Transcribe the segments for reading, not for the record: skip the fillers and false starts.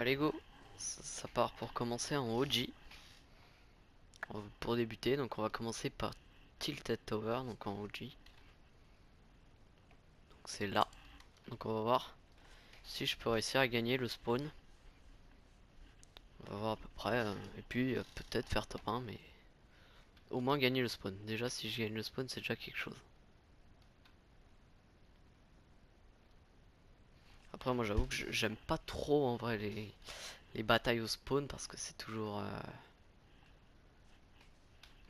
Allez go, ça part pour commencer en OG. Pour débuter, donc on va commencer par Tilted Tower, donc en OG. Donc c'est là. Donc on va voir si je peux réussir à gagner le spawn. On va voir à peu près. Et puis peut-être faire top 1, mais au moins gagner le spawn. Déjà si je gagne le spawn, c'est déjà quelque chose. Après moi j'avoue que j'aime pas trop en vrai les batailles au spawn parce que c'est toujours...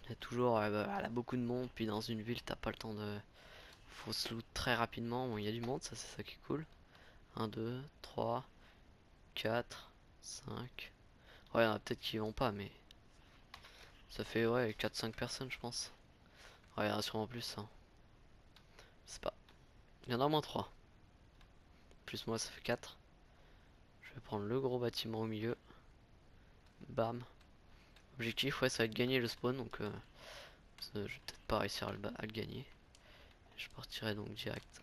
il y a toujours bah, là, beaucoup de monde, puis dans une ville t'as pas le temps de... Faut se loot très rapidement. Bon, il y a du monde, ça c'est ça qui est cool. 1, 2, 3, 4, 5. Ouais, il y en a peut-être qui vont pas, mais ça fait ouais 4-5 personnes, je pense. Ouais, il y en a sûrement plus, hein. C'est pas. Il y en a au moins 3. Plus moi, ça fait 4. Je vais prendre le gros bâtiment au milieu. Bam. Objectif, ouais, ça va être gagner le spawn, donc je vais peut-être pas réussir à le gagner. Je partirai donc direct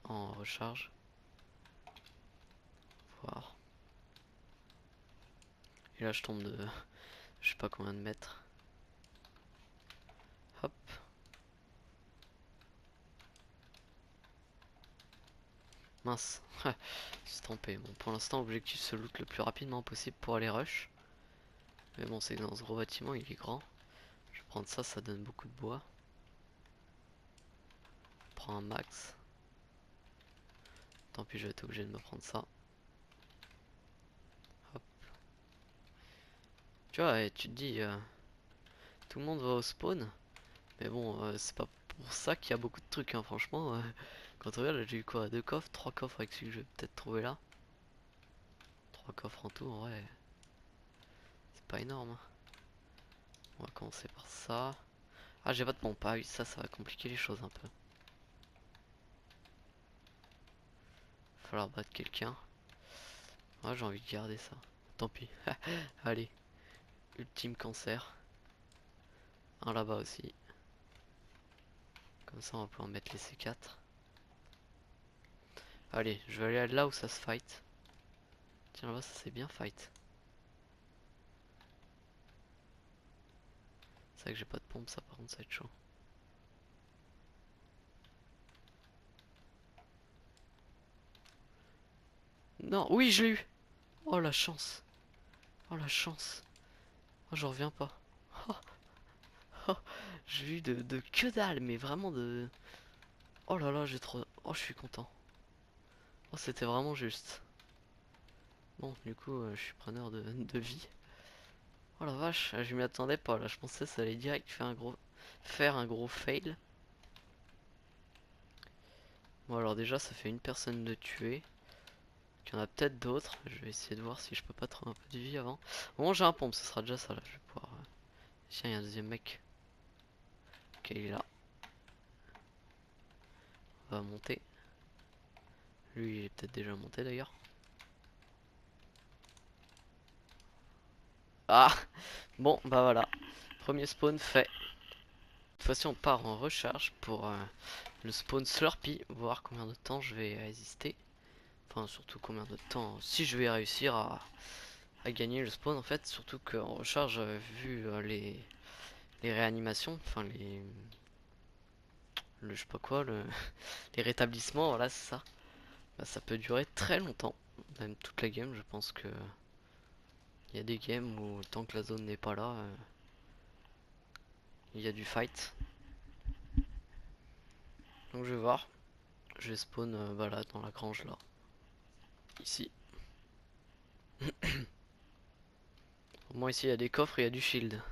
en recharge. Voir. Et là, je tombe de. Je sais pas combien de mètres. Hop. Mince. C'est trompé. Bon, pour l'instant, objectif se loot le plus rapidement possible pour aller rush. Mais bon, c'est que dans ce gros bâtiment, il est grand. Je vais prendre ça, ça donne beaucoup de bois. Je prends un max. Tant pis, je vais être obligé de me prendre ça. Hop. Tu vois, et tu te dis, tout le monde va au spawn. Mais bon, c'est pas pour ça qu'il y a beaucoup de trucs, hein, franchement. Quand on regarde, j'ai eu quoi? Deux coffres, trois coffres avec celui que je vais peut-être trouver là. Trois coffres en tout, en vrai. C'est pas énorme, hein. On va commencer par ça. Ah, j'ai pas de pompe. Ah oui, ça va compliquer les choses un peu. Falloir battre quelqu'un. Ah, j'ai envie de garder ça. Tant pis. Allez, ultime cancer. Un là-bas aussi. Comme ça, on va pouvoir mettre les C4. Allez, je vais aller là où ça se fight. Tiens, là-bas, ça c'est bien fight. C'est vrai que j'ai pas de pompe, ça par contre, ça va être chaud. Non, oui, je l'ai eu. Oh la chance. Oh la chance. Oh, j'en reviens pas. Oh, oh, j'ai eu de que dalle, mais vraiment de... Oh là là, j'ai trop... Oh, je suis content. Oh, c'était vraiment juste. Bon, du coup, je suis preneur de vie. Oh la vache, je m'y attendais pas là. Je pensais que ça allait direct faire un gros fail. Bon, alors déjà, ça fait une personne de tuer. Il y en a peut-être d'autres. Je vais essayer de voir si je peux pas trouver un peu de vie avant. Bon, j'ai un pompe, ce sera déjà ça là. Je vais pouvoir. Tiens, il y a un deuxième mec. Ok, il est là. On va monter. Lui, il est peut-être déjà monté d'ailleurs. Ah! Bon, bah voilà. Premier spawn fait. Cette fois-ci, on part en recharge pour le spawn Slurpee. Voir combien de temps je vais résister. Enfin, surtout combien de temps. Si je vais réussir à gagner le spawn en fait. Surtout qu'en recharge, vu les réanimations, enfin le je sais pas quoi, les rétablissements, voilà, c'est ça. Bah, ça peut durer très longtemps. Même toute la game, je pense que. Il y a des games où tant que la zone n'est pas là, il y a du fight. Donc je vais voir. Je vais spawn bah là, dans la grange là. Ici. Au moins ici il y a des coffres et il y a du shield.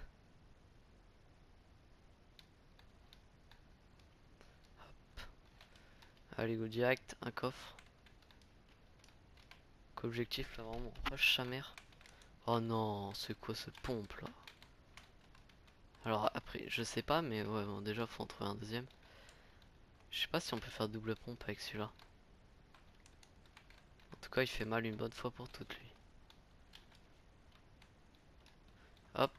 Allez go direct, un coffre. Qu'objectif là vraiment. Rush sa mère. Oh non, c'est quoi ce pompe là? Alors après, je sais pas, mais ouais, bon, déjà faut en trouver un deuxième. Je sais pas si on peut faire double pompe avec celui-là. En tout cas, il fait mal une bonne fois pour toutes lui. Hop.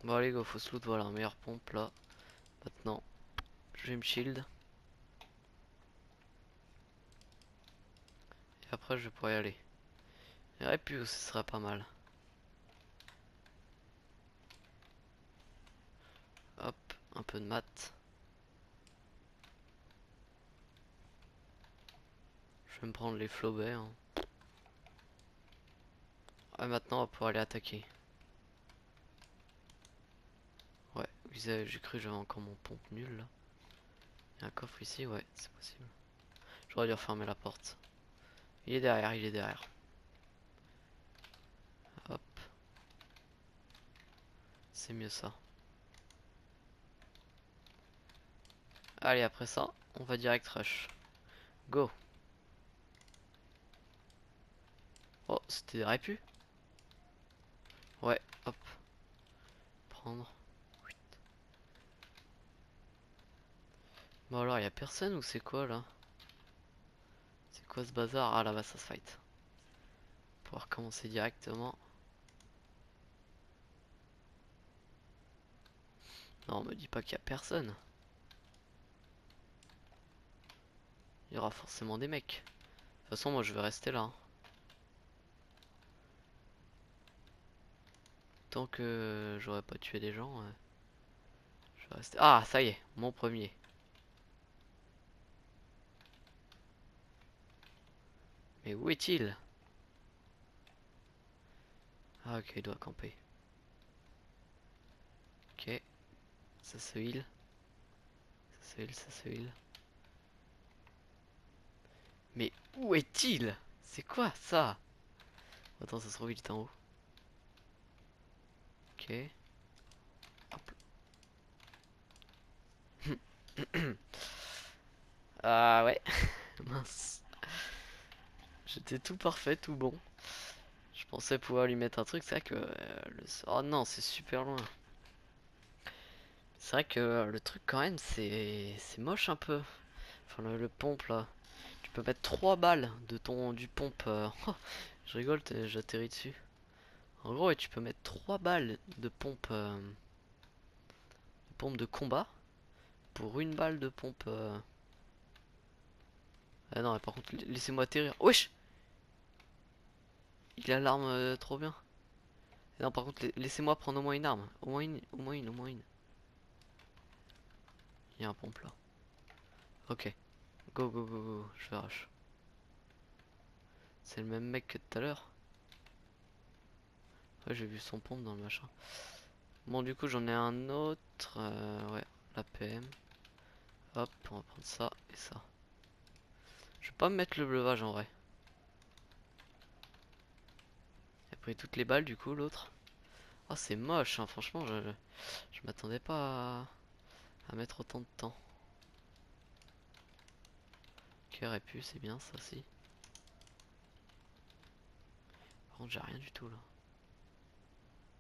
Bon allez go, faut se loot, voilà, meilleure pompe là. Maintenant, je vais me shield. après je pourrais y aller. Il aurait pu, ce serait pas mal. Hop, un peu de maths. Je vais me prendre les flobets. Hein. Ah, maintenant on va pouvoir aller attaquer. Ouais, j'ai cru que j'avais encore mon pompe nul là. Il y a un coffre ici, ouais, c'est possible. J'aurais dû refermer la porte. Il est derrière, il est derrière. Hop, c'est mieux ça. Allez, après ça, on va direct rush. Go. Oh, c'était des répus? Ouais, hop. Prendre. Bon alors, y a personne ou c'est quoi là? C'est quoi ce bazar? Ah là-bas, ça se fight. Pouvoir commencer directement. Non, on me dit pas qu'il y a personne. Il y aura forcément des mecs. De toute façon, moi je vais rester là. Hein. Tant que j'aurais pas tué des gens, je vais rester. Ah, ça y est, mon premier. Mais où est-il? Ah, ok, il doit camper. Ok, ça se heal. Ça se heal, ça se heal. Mais où est-il? C'est quoi ça? Attends, ça se trouve, il est en haut. Ok. Hop. Ah ouais, mince. J'étais tout parfait, tout bon. Je pensais pouvoir lui mettre un truc, c'est vrai que oh non, c'est super loin. C'est vrai que le truc quand même, c'est moche un peu. Enfin le pompe là. Tu peux mettre 3 balles de ton du pompe. Oh, je rigole, j'atterris dessus. En gros, et tu peux mettre 3 balles de pompe de combat pour une balle de pompe. Ah non, mais par contre, laissez-moi atterrir. Wesh! Il a l'arme trop bien. Non, par contre, laissez-moi prendre au moins une arme. Au moins une, au moins une, au moins une. Il y a un pompe là. Ok. Go, go, go, go. Je vais rush. C'est le même mec que tout à l'heure. Ouais, j'ai vu son pompe dans le machin. Bon, du coup, j'en ai un autre. Ouais, la PM. Hop, on va prendre ça et ça. Je vais pas me mettre le breuvage en vrai. Il a pris toutes les balles, du coup, l'autre. Oh, c'est moche, hein. Franchement, je m'attendais pas à mettre autant de temps. Ok, répu, c'est bien ça aussi. Par contre, j'ai rien du tout là.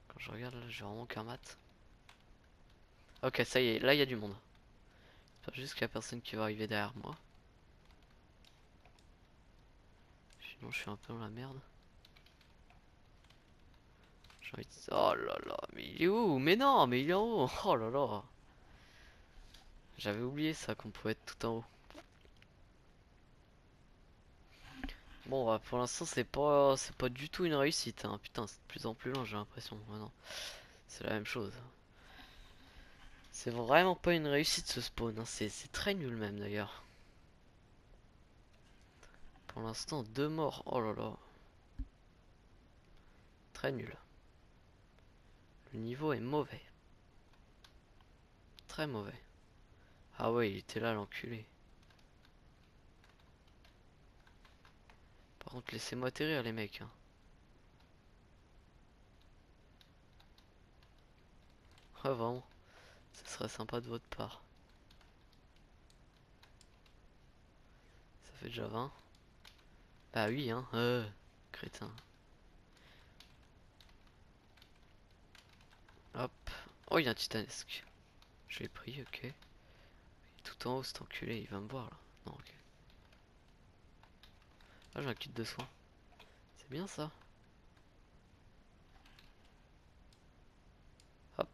Quand je regarde là, j'ai vraiment qu'un mat. Ok, ça y est, là il y a du monde. J'espère juste qu'il y a personne qui va arriver derrière moi. Sinon, je suis un peu dans la merde. J'ai envie de... Oh là là, mais il est où? Mais non, mais il est en haut. Oh là là. J'avais oublié ça, qu'on pouvait être tout en haut. Bon, bah, pour l'instant, c'est pas du tout une réussite. Hein. Putain, c'est de plus en plus loin, j'ai l'impression. Maintenant, c'est la même chose. C'est vraiment pas une réussite ce spawn. Hein. C'est très nul même d'ailleurs. Pour l'instant, 2 morts. Oh là là. Très nul. Le niveau est mauvais. Très mauvais. Ah ouais, il était là l'enculé. Par contre, laissez-moi atterrir les mecs. Hein. Ouais, vraiment. Ce serait sympa de votre part. Ça fait déjà 20. Bah oui, hein. Crétin. Hop. Oh, il y a un titanesque. Je l'ai pris, ok. Il est tout en haut, cet enculé. Il va me voir là. Non, ok. Ah, j'ai un kit de soin. C'est bien ça. Hop.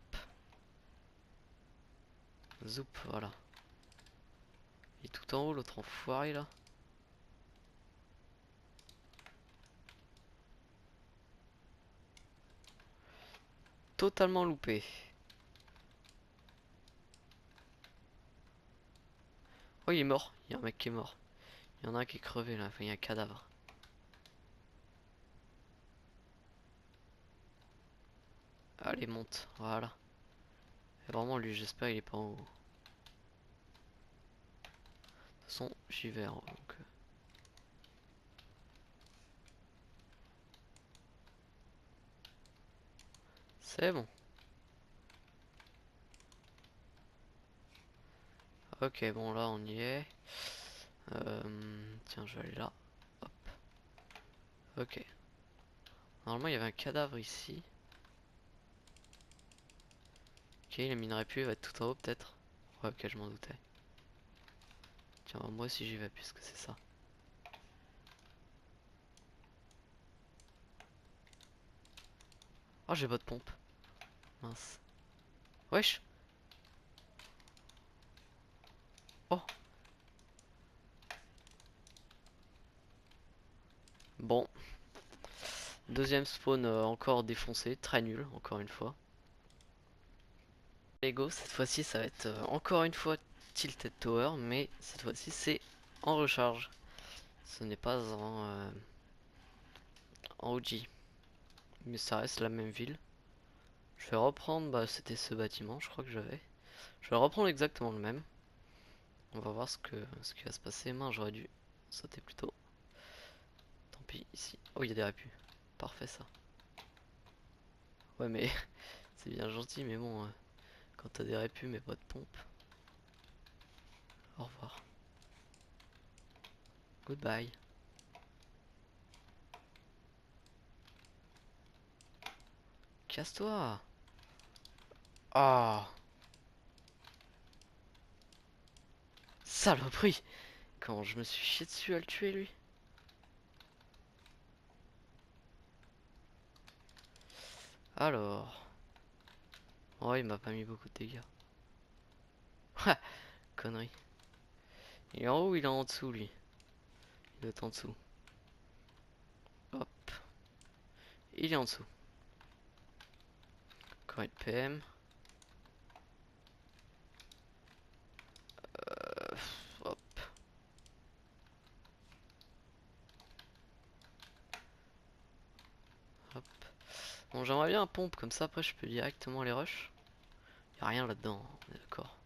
Zoup, voilà. Il est tout en haut, l'autre enfoiré là. totalement loupé. Oh, il est mort. Il y a un mec qui est mort. Il y en a un qui est crevé là. Enfin, il y a un cadavre. Allez, monte. Voilà. Et vraiment, lui, j'espère il est pas en haut. De toute façon, j'y vais, hein, donc... C'est bon. Ok, bon, là, on y est. Tiens, je vais aller là. Hop. Ok. Normalement, il y avait un cadavre ici. Ok, il minerait plus, il va être tout en haut, peut-être. Ouais, ok, je m'en doutais. Tiens, moi aussi j'y vais, puisque c'est ça. Oh, j'ai pas de pompe. Mince. Wesh. Oh. Bon. Deuxième spawn encore défoncé. Très nul, encore une fois. Lego, cette fois-ci, ça va être encore une fois Tilted Tower. Mais cette fois-ci, c'est en recharge. Ce n'est pas en OG. Mais ça reste la même ville. Je vais reprendre, bah c'était ce bâtiment, je crois que j'avais. Je vais reprendre exactement le même. On va voir ce qui va se passer. Mince, j'aurais dû sauter plus tôt. Tant pis, ici. Oh, il y a des répus. Parfait ça. Ouais, mais c'est bien gentil, mais bon, quand t'as des répus mais pas de pompe. Au revoir. Goodbye. Casse-toi. Ah, saloperie. Quand je me suis chié dessus à le tuer, lui. Alors. Oh, il m'a pas mis beaucoup de dégâts. Ha, connerie. Il est en haut ou il est en dessous, lui? Il doit être en dessous. Hop. Il est en dessous. Encore une PM. Hop. Hop. Bon, j'aimerais bien un pompe, comme ça après je peux directement les rush. Y'a rien là-dedans, on est d'accord.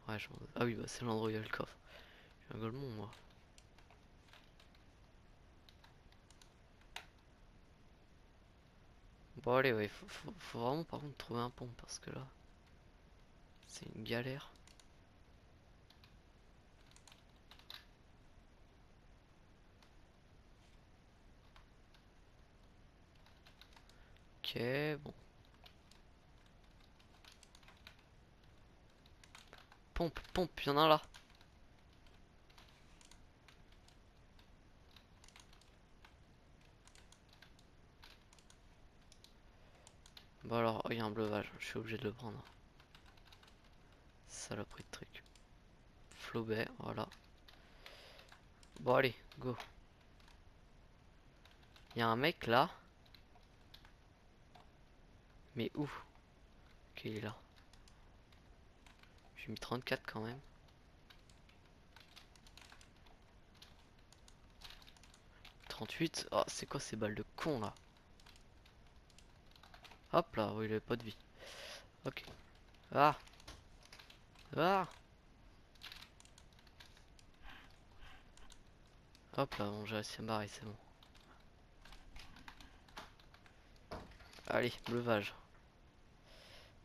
Ouais, ah oui, bah c'est l'endroit où il y a le coffre. J'ai un golemon, moi. Bon, allez, ouais, faut vraiment par contre trouver un pont parce que là, c'est une galère. Ok, bon. Pompe, pompe, y'en a un là. Bon alors, oh, il y a un breuvage, je suis obligé de le prendre. Saloperie de truc. Flaubert, voilà. Bon, allez, go. Il y a un mec là. Mais où? Ok, il est là. J'ai mis 34 quand même. 38. Oh, c'est quoi ces balles de con là? Hop là, oh, il avait pas de vie. Ok. Ah! Ah! Hop là, bon, j'ai réussi à me barrer, c'est bon. Allez, breuvage.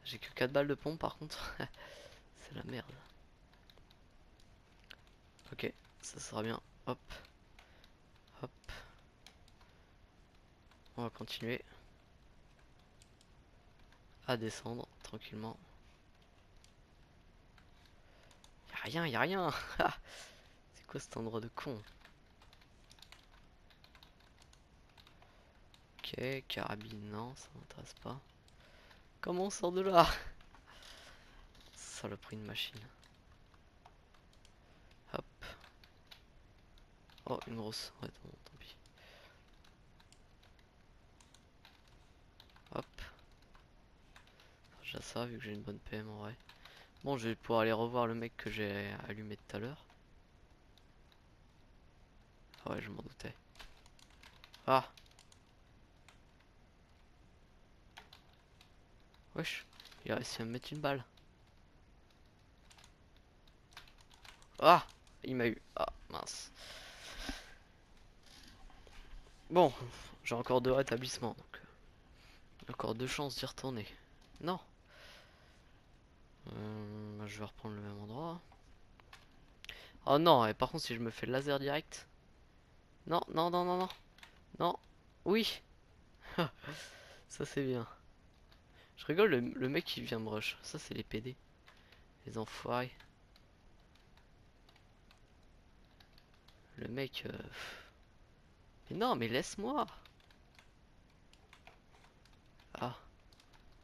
J'ai que 4 balles de pompe par contre. C'est la merde. Ok, ça sera bien. Hop, hop. On va continuer à descendre tranquillement. Y'a rien, y'a rien. C'est quoi cet endroit de con? Ok, carabine, non, ça m'intéresse pas. Comment on sort de là? Saloperie de machine. Hop. Oh, une grosse. Ouais, bon, tant pis. Hop. déjà ça, vu que j'ai une bonne PM en vrai. Bon, je vais pouvoir aller revoir le mec que j'ai allumé tout à l'heure. Ah ouais, je m'en doutais. Ah! Wesh, il a réussi à me mettre une balle. Ah! Il m'a eu. Ah, mince. Bon, j'ai encore 2 rétablissements, donc encore 2 chances d'y retourner. Non! Je vais reprendre le même endroit. Oh non, et par contre, si je me fais le laser direct. Non, non, non, non, non. Non. Oui! Ça, c'est bien. Je rigole, le mec qui vient me rush. Ça, c'est les PD. Les enfoirés. Le mec. Mais non, mais laisse-moi! Ah.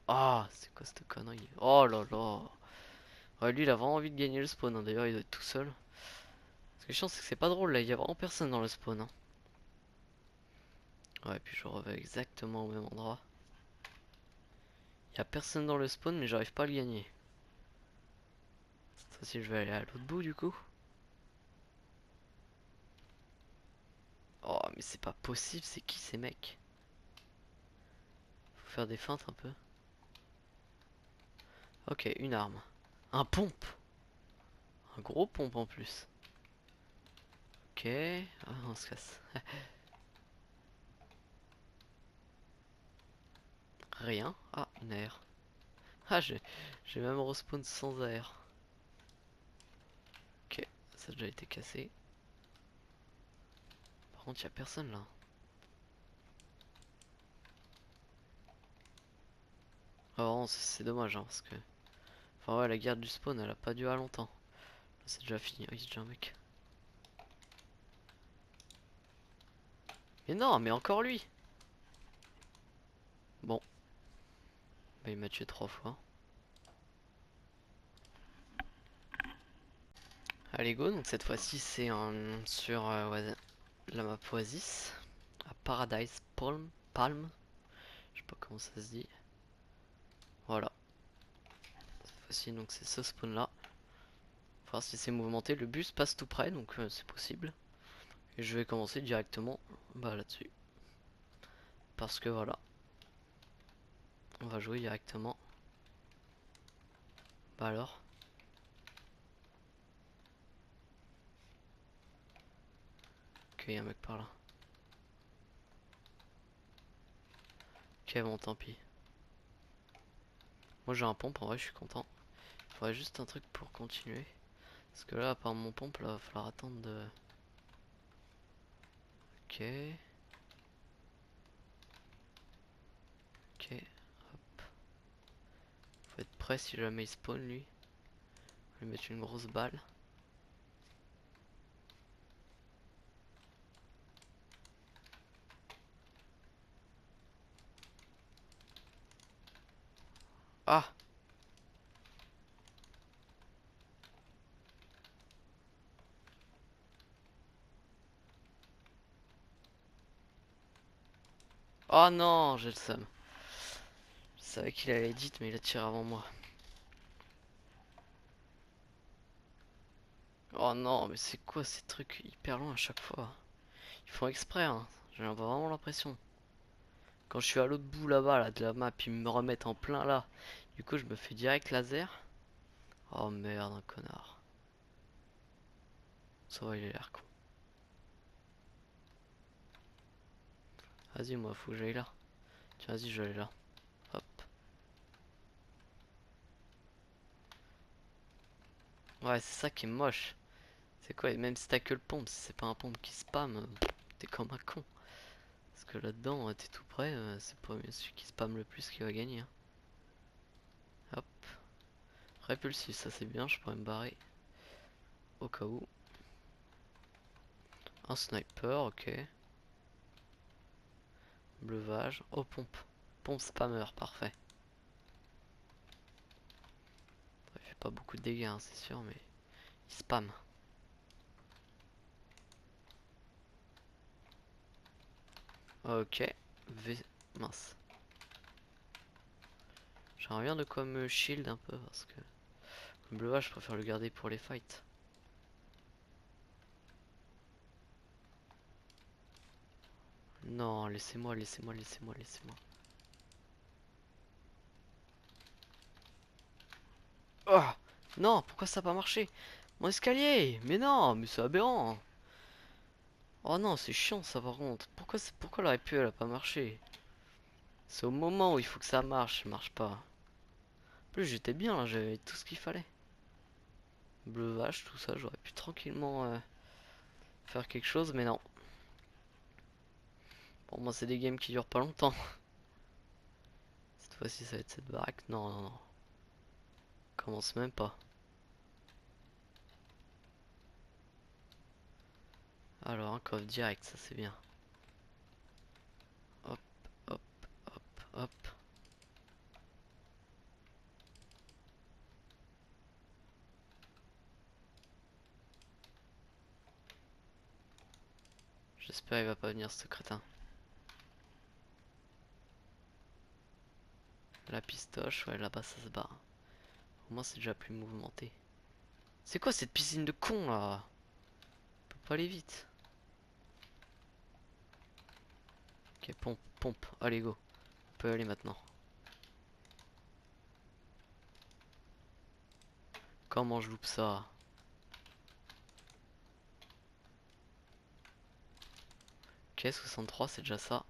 Ah, c'est quoi cette connerie? Oh là là. Ouais, lui, il a vraiment envie de gagner le spawn, hein. D'ailleurs, il doit être tout seul. Ce qui est chiant, c'est que c'est pas drôle là. Il y a vraiment personne dans le spawn, hein. Ouais, puis je reviens exactement au même endroit. Il y a personne dans le spawn, mais j'arrive pas à le gagner. Ça, si je vais aller à l'autre bout, du coup. Oh, mais c'est pas possible. C'est qui ces mecs? Faut faire des feintes un peu. Ok, une arme. Un pompe. Un gros pompe en plus. Ok. Ah, on se casse. Rien. Ah, une AR. Ah, j'ai même respawn sans AR. Ok, ça a déjà été cassé. Par contre, y a personne là. Ah, vraiment, c'est dommage, hein, parce que... Enfin ouais, la guerre du spawn, elle a pas duré longtemps. Là, c'est déjà fini. Oh, il y a déjà un mec. Mais non, mais encore lui. Bon, bah, il m'a tué 3 fois. Allez go, donc cette fois-ci c'est sur ouais, la map Oasis. À Paradise Palm. Je sais pas comment ça se dit. Voilà. Cette fois-ci donc c'est ce spawn là. Voir si c'est mouvementé. Le bus passe tout près donc c'est possible. Et je vais commencer directement bah, là-dessus. Parce que voilà. On va jouer directement. Bah alors. Ok, y a un mec par là. Ok, bon, tant pis. Moi j'ai un pompe, en vrai, je suis content. Il faudrait juste un truc pour continuer. Parce que là, à part mon pompe, là, va falloir attendre de. Ok. Ok. Hop. Faut être prêt si jamais il spawn, lui. Lui mettre une grosse balle. Ah! Oh non, j'ai le seum. Je savais qu'il allait edit, mais il a tiré avant moi. Oh non, mais c'est quoi ces trucs hyper loin à chaque fois? Ils font exprès, hein. J'ai vraiment l'impression. Quand je suis à l'autre bout là-bas, là, de la map, ils me remettent en plein là. Du coup, je me fais direct laser. Oh merde, un connard. Ça va, il a l'air con. Vas-y, moi, faut que j'aille là. Tiens, vas-y, je vais aller là. Hop. Ouais, c'est ça qui est moche. C'est quoi, et même si t'as que le pompe, si c'est pas un pompe qui spam, t'es comme un con. Parce que là-dedans, t'es tout près, c'est pas celui qui spam le plus qui va gagner, hein. Hop. Répulsif, ça c'est bien, je pourrais me barrer. Au cas où. Un sniper, ok. Bleuvage. Oh, pompe. Pompe spammer, parfait. Il fait pas beaucoup de dégâts, hein, c'est sûr, mais il spam. Ok. Mince. J'aimerais bien de quoi me shield un peu parce que le bleu je préfère le garder pour les fights. Non, laissez-moi, laissez-moi, laissez-moi, laissez-moi. Oh non, pourquoi ça a pas marché? Mon escalier! Mais non, mais c'est aberrant! Oh non, c'est chiant ça par contre. Pourquoi la RP elle a pas marché? C'est au moment où il faut que ça marche pas. En plus j'étais bien là, j'avais tout ce qu'il fallait. Bleu vache, tout ça, j'aurais pu tranquillement faire quelque chose, mais non. Pour moi c'est des games qui durent pas longtemps. Cette fois-ci ça va être cette baraque. Non, non, non. Commence même pas. Alors un coffre direct, ça c'est bien. Hop, hop, hop, hop. J'espère il va pas venir ce crétin. La pistoche, ouais là-bas ça se barre. Au moins c'est déjà plus mouvementé. C'est quoi cette piscine de con là? On peut pas aller vite. Ok, pompe, pompe, allez go. On peut aller maintenant. Comment je loupe ça? Ok, 63 c'est déjà ça.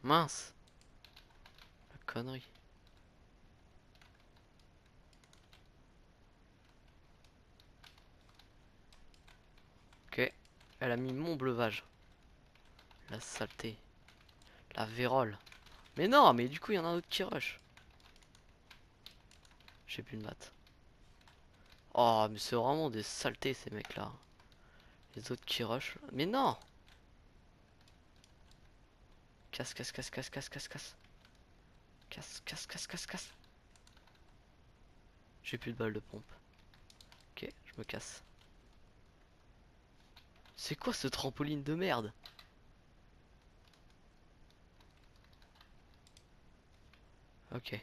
Mince! La connerie. Ok, elle a mis mon bleuvage. La saleté. La vérole. Mais non, mais du coup il y en a d'autres qui rush. J'ai plus de maths. Oh, mais c'est vraiment des saletés ces mecs là. Les autres qui rush. Mais non! Casse, casse, casse, casse, casse, casse, casse. Casse, casse, casse, casse, casse. J'ai plus de balles de pompe. Ok, je me casse. C'est quoi ce trampoline de merde? Ok.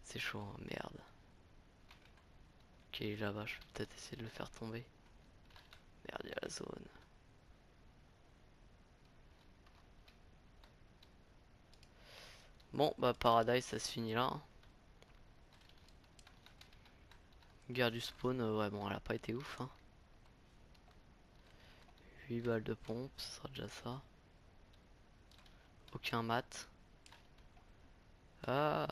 C'est chaud, hein, merde. Ok, là-bas, je vais peut-être essayer de le faire tomber. Merde, il y a la zone. Bon, bah Paradise, ça se finit là, hein. Guerre du spawn, ouais, bon, elle a pas été ouf, hein. 8 balles de pompe, ce sera déjà ça. Aucun mat. Ah,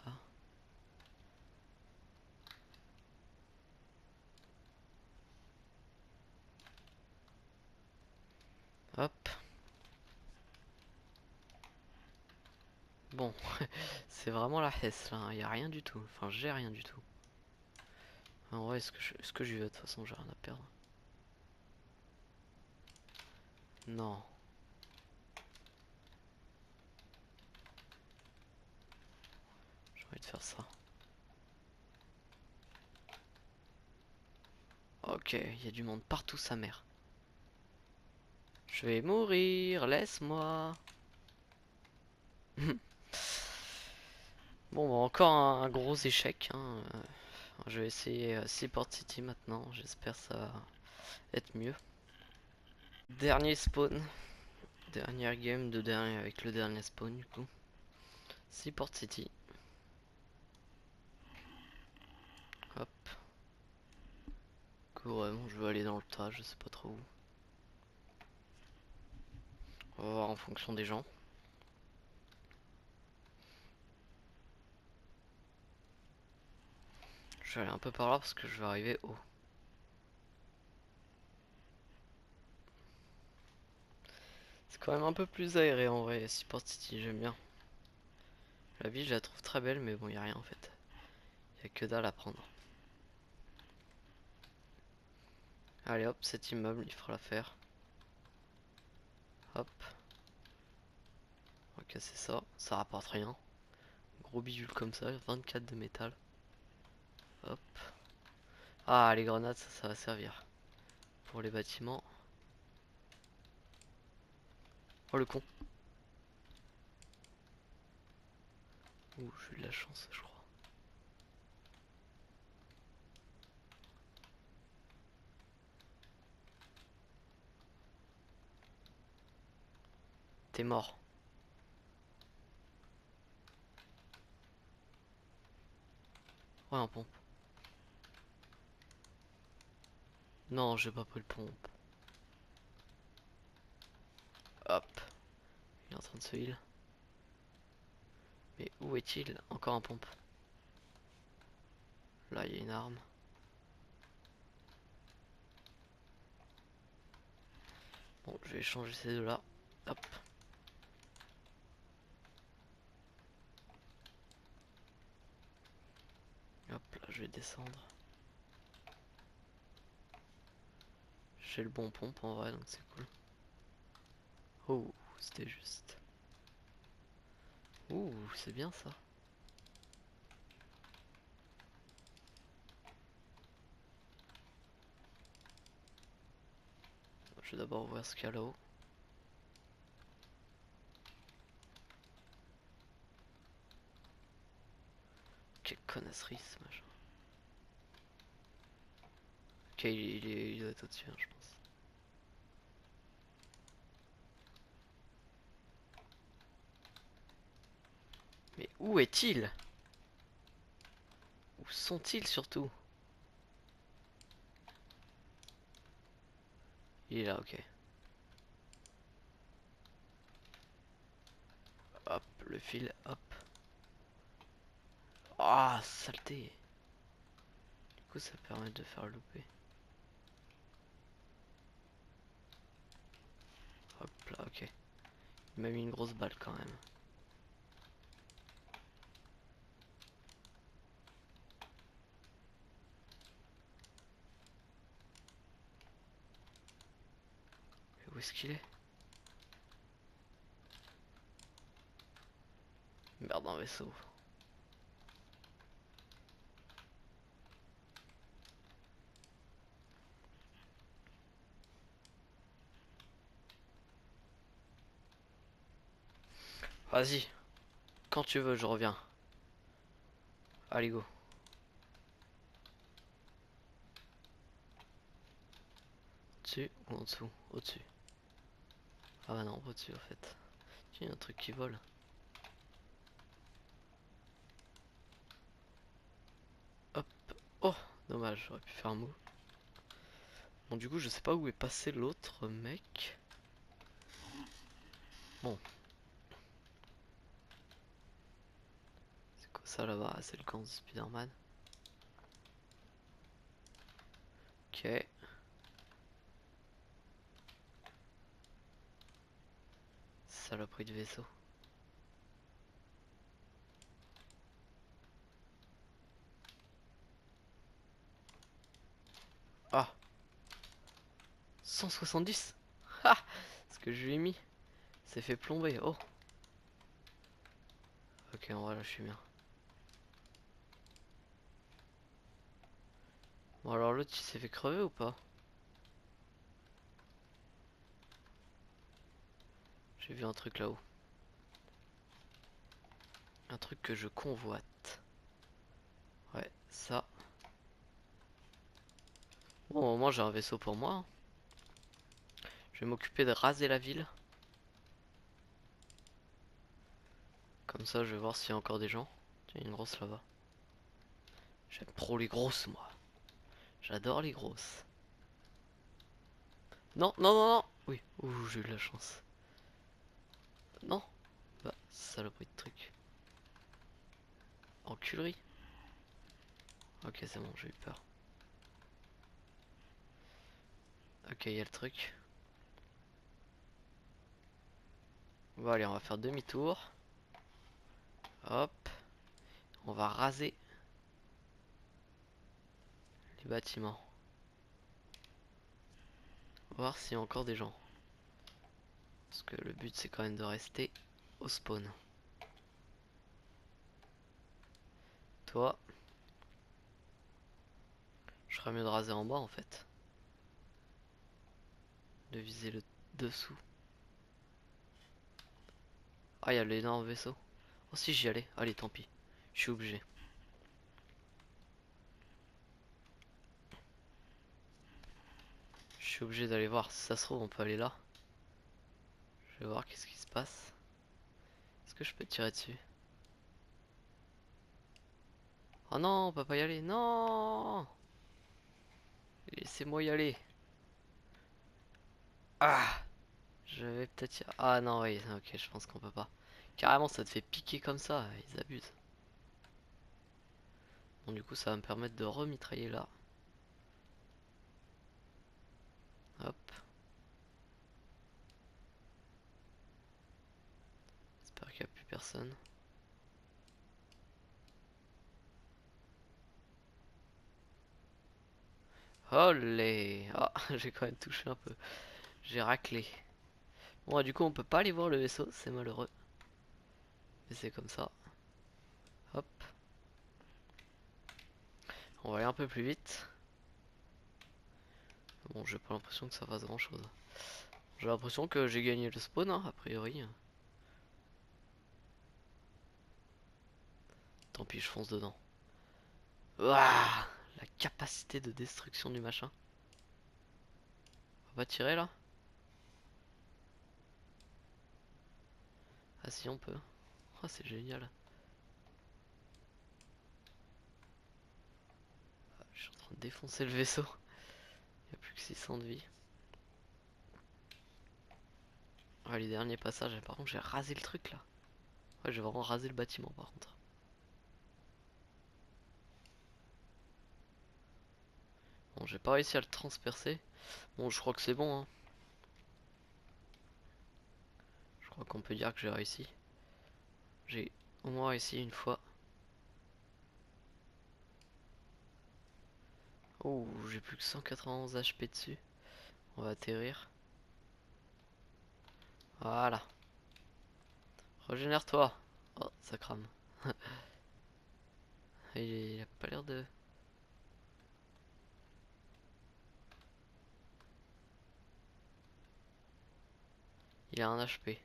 hop. Bon, c'est vraiment la hesse là, il y a rien du tout. Enfin, j'ai rien du tout. En vrai, est-ce que j'y vais? De toute façon, j'ai rien à perdre. Non. J'ai envie de faire ça. Ok, il y a du monde partout, sa mère. Je vais mourir, laisse-moi. Bon, bah, encore un gros échec, hein. Je vais essayer Seaport City maintenant. J'espère que ça va être mieux. Dernier spawn. Dernière game de dernier avec le dernier spawn du coup. Seaport City. Hop. Vraiment, je veux aller dans le tas, je sais pas trop où. On va voir en fonction des gens. Je vais aller un peu par là parce que je vais arriver haut. C'est quand même un peu plus aéré en vrai, Seaport City, j'aime bien. La ville, je la trouve très belle, mais bon, y a rien en fait. Y a que dalle à prendre. Allez hop, cet immeuble, il fera l'affaire. Hop. On va casser ça, ça rapporte rien. Gros bidule comme ça, 24 de métal. Hop. Ah, les grenades, ça va servir. Pour les bâtiments. Oh, le con. Ouh, j'ai eu de la chance, je crois. T'es mort. Ouais, un pompe. Non, j'ai pas pris le pompe. Hop. Il est en train de se heal. Mais où est-il? Encore un pompe. Là, il y a une arme. Bon, je vais échanger ces deux-là. Hop. Hop, là, je vais descendre. J'ai le bon pompe en vrai, donc c'est cool. Oh, c'était juste. Ouh, c'est bien ça. Je vais d'abord ouvrir ce qu'il y a là-haut. Quelle connasserie ce machin. Ok, il doit être au-dessus, hein, je pense. Mais où est-il? Où sont-ils surtout? Il est là, ok. Hop, le fil, hop. Ah, saleté. Du coup, ça permet de faire louper. Hop là, ok. Il m'a mis une grosse balle quand même. Et où est-ce qu'il est? Merde, un vaisseau. Vas-y, quand tu veux, je reviens. Allez, go. Dessus ou en dessous? Au-dessus. Ah bah non, au-dessus en fait. Tiens, il y a un truc qui vole. Hop. Oh, dommage, j'aurais pu faire un mot. Bon, du coup, je sais pas où est passé l'autre mec. Bon, c'est quoi ça là-bas? Ah, c'est le camp de Spider-Man. Ok. Saloperie de vaisseau. Ah, 170. Ah, ce que je lui ai mis. C'est fait plomber. Oh. Ok, en vrai là je suis bien. Bon alors l'autre il s'est fait crever ou pas? J'ai vu un truc là-haut. Un truc que je convoite. Ouais, ça. Bon, au moins j'ai un vaisseau pour moi, hein. Je vais m'occuper de raser la ville. Comme ça, je vais voir s'il y a encore des gens. Tiens, il y a une grosse là-bas. J'aime trop les grosses, moi. J'adore les grosses. Non, non, non, non. Oui, ouh, j'ai eu de la chance. Non. Bah, saloperie de truc. Enculerie. Ok, c'est bon, j'ai eu peur. Ok, il y a le truc. Bon, allez, on va faire demi-tour. Hop. On va raser les bâtiments. Voir s'il y a encore des gens. Parce que le but, c'est quand même de rester au spawn. Toi, Je ferais mieux de raser en bas en fait. De viser le dessous. Ah, il y a l'énorme vaisseau. Oh si, j'y allais. Allez, tant pis. Je suis obligé. Je suis obligé d'aller voir. Si ça se trouve, on peut aller là. Je vais voir qu'est-ce qui se passe. Est-ce que je peux tirer dessus? Oh non, on peut pas y aller. Non! Laissez-moi y aller. Ah! Je vais peut-être y... Ah non, oui, ok, je pense qu'on peut pas. Carrément, ça te fait piquer comme ça. Ils abusent. Bon, du coup, ça va me permettre de remitrailler là. Hop. J'espère qu'il n'y a plus personne. Olé! Ah, j'ai quand même touché un peu. J'ai raclé. Bon, du coup, on peut pas aller voir le vaisseau, c'est malheureux. Mais c'est comme ça. Hop. On va aller un peu plus vite. Bon, j'ai pas l'impression que ça fasse grand chose. J'ai l'impression que j'ai gagné le spawn, hein, a priori. Tant pis, je fonce dedans. Ouah, la capacité de destruction du machin. On va tirer là? Ah si, on peut. Oh, c'est génial. Ah, je suis en train de défoncer le vaisseau. Il n'y a plus que 600 de vie. Ah, les derniers passages. Par contre, j'ai rasé le truc là. Ouais, j'ai vraiment rasé le bâtiment par contre. Bon, j'ai pas réussi à le transpercer. Bon, je crois que c'est bon, hein. Je crois qu'on peut dire que j'ai réussi. J'ai au moins réussi une fois. Oh, j'ai plus que 191 HP dessus. On va atterrir. Voilà. Régénère-toi. Oh, ça crame. Il a pas l'air de... Il a un HP.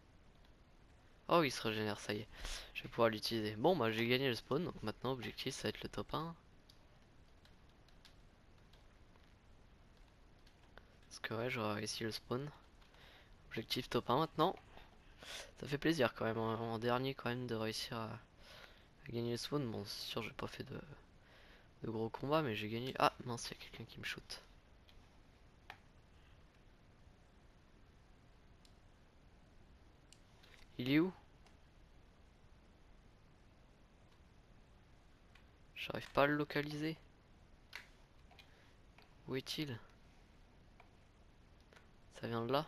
Oh, il se régénère, ça y est. Je vais pouvoir l'utiliser. Bon, bah j'ai gagné le spawn. Donc maintenant, objectif, ça va être le top 1. Parce que ouais, j'aurai réussi le spawn. Objectif top 1 maintenant. Ça fait plaisir quand même, en dernier quand même, de réussir à gagner le spawn. Bon, c'est sûr, j'ai pas fait de gros combats, mais j'ai gagné. Ah mince, il y a quelqu'un qui me shoot. Il est où? J'arrive pas à le localiser. Où est-il? Ça vient de là?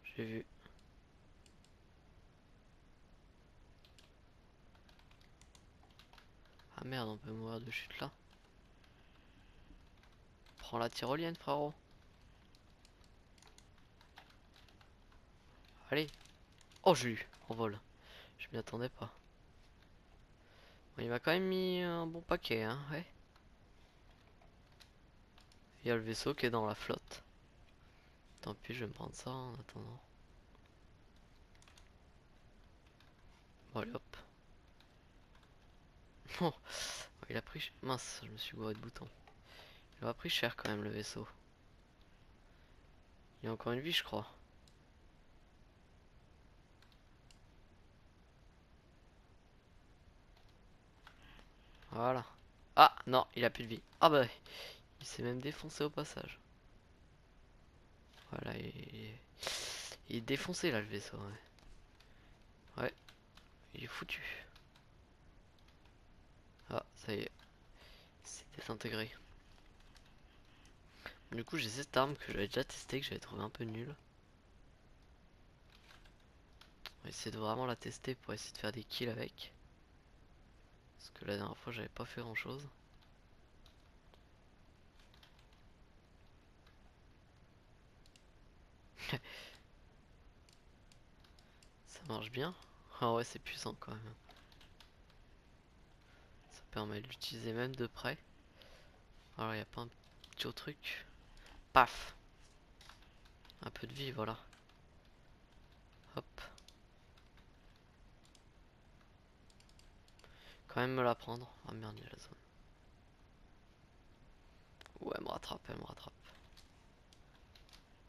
J'ai vu. Ah merde, on peut mourir de chute là. Prends la tyrolienne, frérot. Allez. Oh, j'ai eu en vol. Je m'y attendais pas. Bon, il m'a quand même mis un bon paquet, hein, ouais. Il y a le vaisseau qui est dans la flotte. Tant pis, je vais me prendre ça en attendant. Bon, allez hop. Oh, il a pris... Mince, je me suis gouré de boutons. Il a pris cher quand même le vaisseau. Il y a encore une vie, je crois. Voilà. Ah, non, il a plus de vie. Ah bah, il s'est même défoncé au passage. Voilà, il est défoncé là le vaisseau, ouais. Ouais, il est foutu. Ah, ça y est. C'est désintégré. Du coup, j'ai cette arme que j'avais déjà testée, que j'avais trouvé un peu nulle. On va essayer de vraiment la tester pour essayer de faire des kills avec. Parce que la dernière fois, j'avais pas fait grand chose. Ça marche bien. Ah ouais, c'est puissant quand même. Ça permet de l'utiliser même de près. Alors il n'y a pas un petit autre truc. Paf! Un peu de vie, voilà. Hop. Quand même me la prendre. Ah merde, il y a la zone. Ouais, elle me rattrape, elle me rattrape.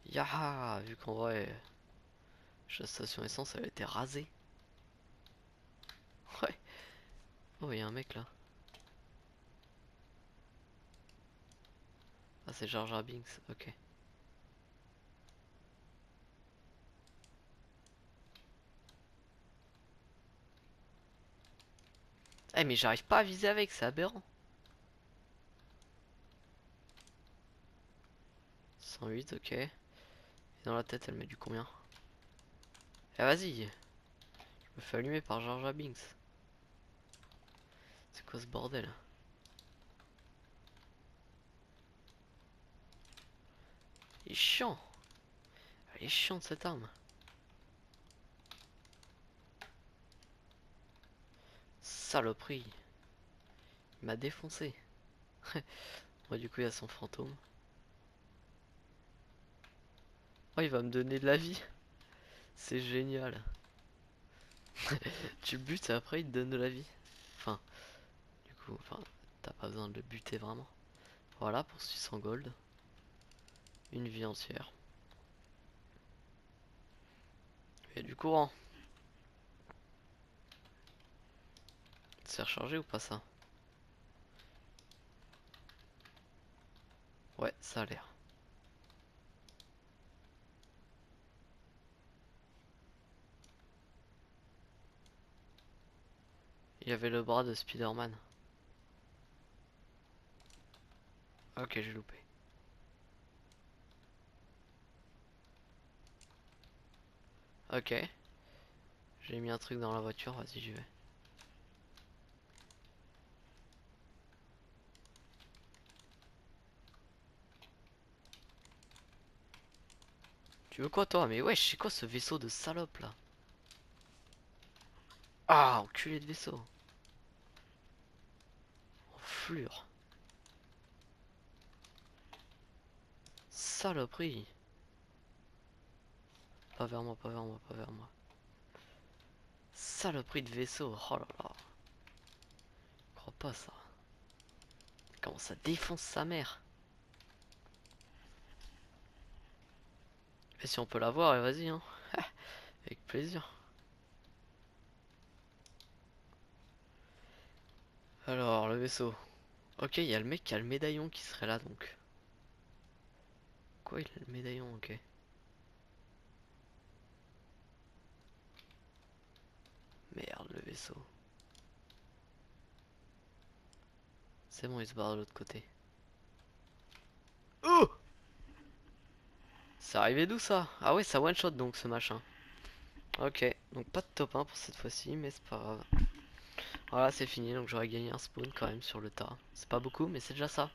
Yaha! Vu qu'en vrai, la station essence, elle a été rasée. Ouais. Oh, il y a un mec là. Ah, c'est Jar Jar Binks, ok. Eh, mais j'arrive pas à viser avec, c'est aberrant. 108, ok. Et dans la tête, elle met du combien? Eh, vas-y! Je me fais allumer par Jar Jar Binks. C'est quoi ce bordel? Il est chiant! Elle est chiante cette arme. Saloperie! Il m'a défoncé. Bon, du coup, il y a son fantôme. Oh, il va me donner de la vie. C'est génial. Tu butes et après il te donne de la vie. Enfin, du coup, enfin, t'as pas besoin de le buter vraiment. Voilà pour 600 gold. Une vie entière. Et du courant. C'est rechargé ou pas ça? Ouais, ça a l'air. Il y avait le bras de Spider-Man. Ok, j'ai loupé. Ok. J'ai mis un truc dans la voiture, vas-y, j'y vais. Tu veux quoi toi? Mais wesh, c'est quoi ce vaisseau de salope là? Ah, enculé de vaisseau. Enflure. Saloperie. Pas vers moi, pas vers moi, pas vers moi. Saloperie de vaisseau, oh là là. Je crois pas ça. Comment ça défonce sa mère? Et si on peut l'avoir, et vas-y, hein. Avec plaisir. Alors, le vaisseau. Ok, il y a le mec qui a le médaillon qui serait là donc. Quoi, il a le médaillon, ok. Merde, le vaisseau. C'est bon, il se barre de l'autre côté. Oh! C'est arrivé d'où ça? Ah ouais, ça one shot donc ce machin. Ok, donc pas de top 1 pour cette fois-ci, mais c'est pas grave. Voilà, c'est fini, donc j'aurais gagné un spawn quand même sur le tas. C'est pas beaucoup, mais c'est déjà ça.